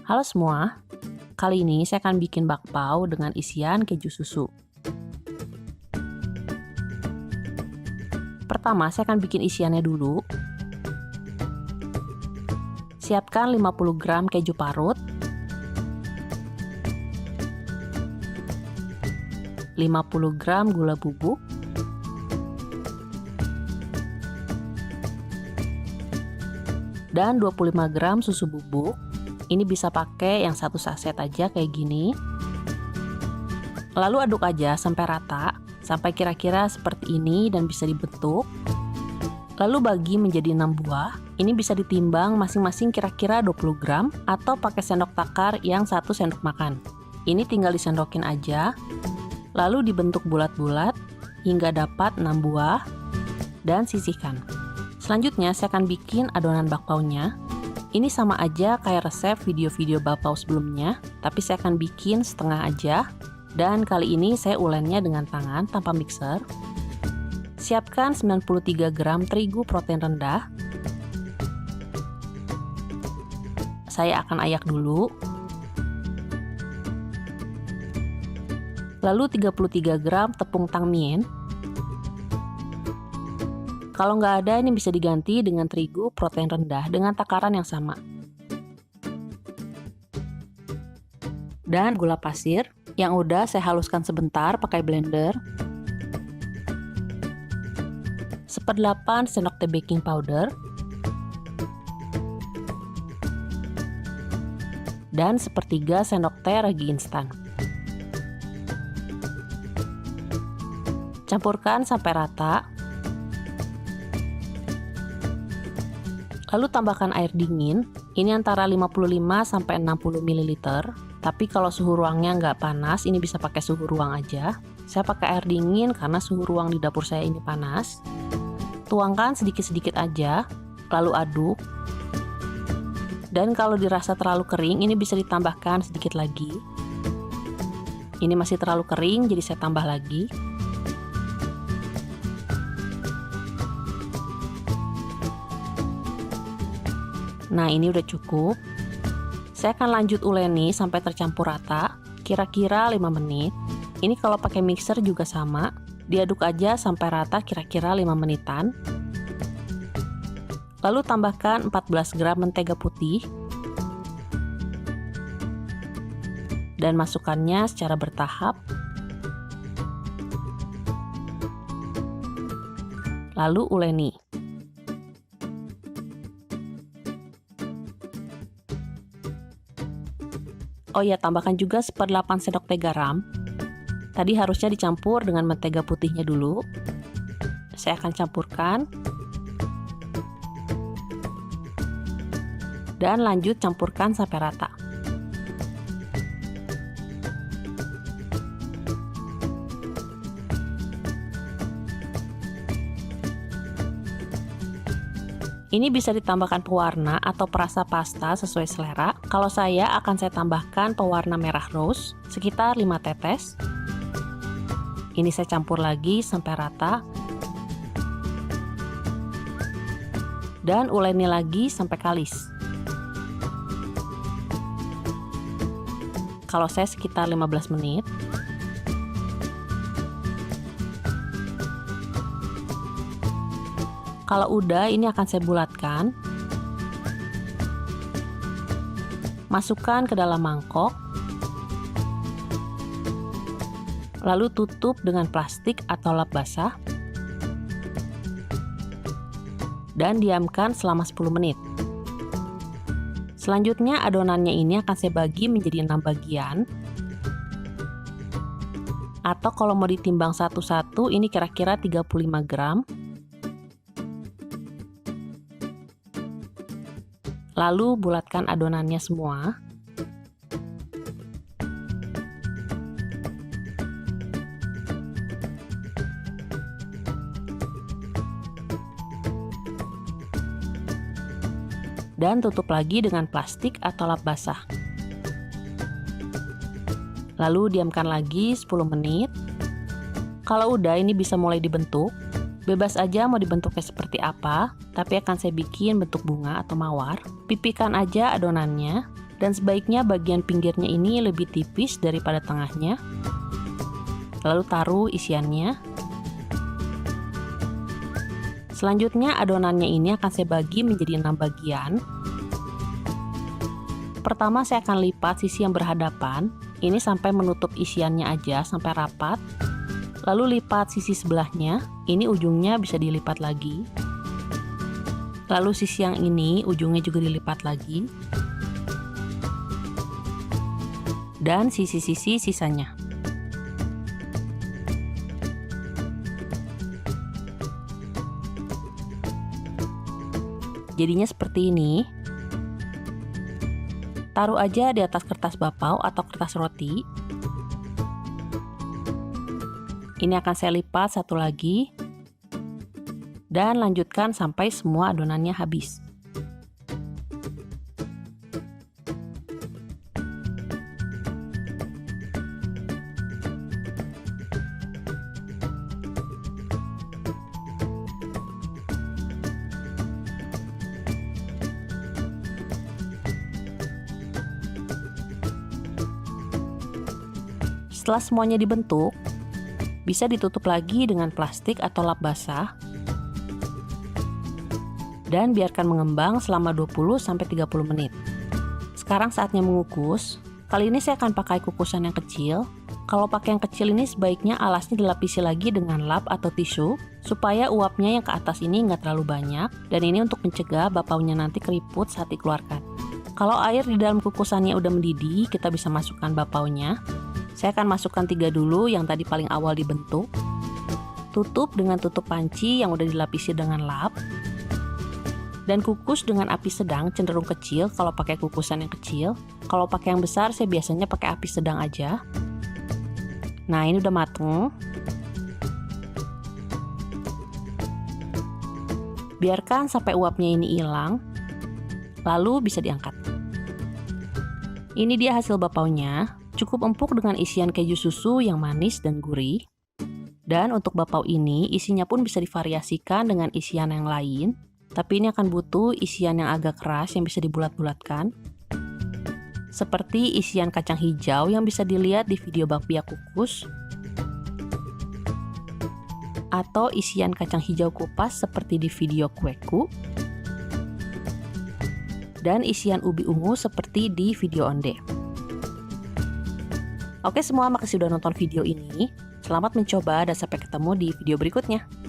Halo semua, kali ini saya akan bikin bakpao dengan isian keju susu. Pertama, saya akan bikin isiannya dulu. Siapkan 50 gram keju parut, 50 gram gula bubuk, dan 25 gram susu bubuk. Ini bisa pakai yang satu saset aja kayak gini. Lalu aduk aja sampai rata, sampai kira-kira seperti ini dan bisa dibentuk. Lalu bagi menjadi 6 buah. Ini bisa ditimbang masing-masing kira-kira 20 gram atau pakai sendok takar yang 1 sendok makan. Ini tinggal disendokin aja. Lalu dibentuk bulat-bulat hingga dapat 6 buah dan sisihkan. Selanjutnya saya akan bikin adonan bakpaonya. Ini sama aja kayak resep video-video bakpao sebelumnya, tapi saya akan bikin setengah aja. Dan kali ini saya ulennya dengan tangan tanpa mixer. Siapkan 93 gram terigu protein rendah. Saya akan ayak dulu. Lalu 33 gram tepung tangmien. Kalau nggak ada, ini bisa diganti dengan terigu protein rendah dengan takaran yang sama. Dan gula pasir yang udah saya haluskan sebentar pakai blender. 1/8 sendok teh baking powder. Dan 1/3 sendok teh ragi instan. Campurkan sampai rata. Lalu tambahkan air dingin, ini antara 55 sampai 60 ml. Tapi kalau suhu ruangnya nggak panas, ini bisa pakai suhu ruang aja. Saya pakai air dingin karena suhu ruang di dapur saya ini panas. Tuangkan sedikit-sedikit aja, lalu aduk. Dan kalau dirasa terlalu kering, ini bisa ditambahkan sedikit lagi. Ini masih terlalu kering, jadi saya tambah lagi. Nah, ini udah cukup. Saya akan lanjut uleni sampai tercampur rata, kira-kira 5 menit. Ini kalau pakai mixer juga sama, diaduk aja sampai rata kira-kira 5 menitan. Lalu tambahkan 14 gram mentega putih. Dan masukkannya secara bertahap. Lalu uleni. Oh ya, tambahkan juga 1/8 sendok teh garam. Tadi harusnya dicampur dengan mentega putihnya dulu. Saya akan campurkan. Dan lanjut campurkan sampai rata. Ini bisa ditambahkan pewarna atau perasa pasta sesuai selera. Kalau saya tambahkan pewarna merah rose sekitar 5 tetes. Ini saya campur lagi sampai rata. Dan uleni lagi sampai kalis. Kalau saya sekitar 15 menit. Kalau udah, ini akan saya bulatkan. Masukkan ke dalam mangkok. Lalu tutup dengan plastik atau lap basah. Dan diamkan selama 10 menit. Selanjutnya adonannya ini akan saya bagi menjadi 6 bagian. Atau kalau mau ditimbang satu-satu, ini kira-kira 35 gram. Lalu bulatkan adonannya semua. Dan tutup lagi dengan plastik atau lap basah. Lalu diamkan lagi 10 menit. Kalau udah, ini bisa mulai dibentuk. Bebas aja mau dibentuknya seperti apa, tapi akan saya bikin bentuk bunga atau mawar. Pipihkan aja adonannya, Dan sebaiknya bagian pinggirnya ini lebih tipis daripada tengahnya. Lalu taruh isiannya. Selanjutnya adonannya ini akan saya bagi menjadi 6 bagian. Pertama saya akan lipat sisi yang berhadapan, ini sampai menutup isiannya aja, sampai rapat. Lalu lipat sisi sebelahnya, ini ujungnya bisa dilipat lagi. Lalu sisi yang ini, ujungnya juga dilipat lagi. Dan sisi-sisi sisanya. Jadinya seperti ini. Taruh aja di atas kertas bapau atau kertas roti. Ini akan saya lipat satu lagi. Dan lanjutkan sampai semua adonannya habis. Setelah semuanya dibentuk, bisa ditutup lagi dengan plastik atau lap basah dan biarkan mengembang selama 20-30 menit. Sekarang saatnya mengukus. Kali ini saya akan pakai kukusan yang kecil. Kalau pakai yang kecil ini sebaiknya alasnya dilapisi lagi dengan lap atau tisu supaya uapnya yang ke atas ini nggak terlalu banyak, dan ini untuk mencegah bapaunya nanti keriput saat dikeluarkan. Kalau air di dalam kukusannya udah mendidih, kita bisa masukkan bapaunya. Saya akan masukkan 3 dulu yang tadi paling awal dibentuk. Tutup dengan tutup panci yang udah dilapisi dengan lap. Dan kukus dengan api sedang, cenderung kecil kalau pakai kukusan yang kecil. Kalau pakai yang besar, saya biasanya pakai api sedang aja. Nah, ini udah mateng. Biarkan sampai uapnya ini hilang. Lalu bisa diangkat. Ini dia hasil bapaunya. Cukup empuk dengan isian keju susu yang manis dan gurih. Dan untuk bapau ini, isinya pun bisa divariasikan dengan isian yang lain. Tapi ini akan butuh isian yang agak keras yang bisa dibulat-bulatkan. Seperti isian kacang hijau yang bisa dilihat di video bakpia kukus. Atau isian kacang hijau kupas seperti di video kueku. Dan isian ubi ungu seperti di video onde. Oke semua, makasih udah nonton video ini. Selamat mencoba dan sampai ketemu di video berikutnya.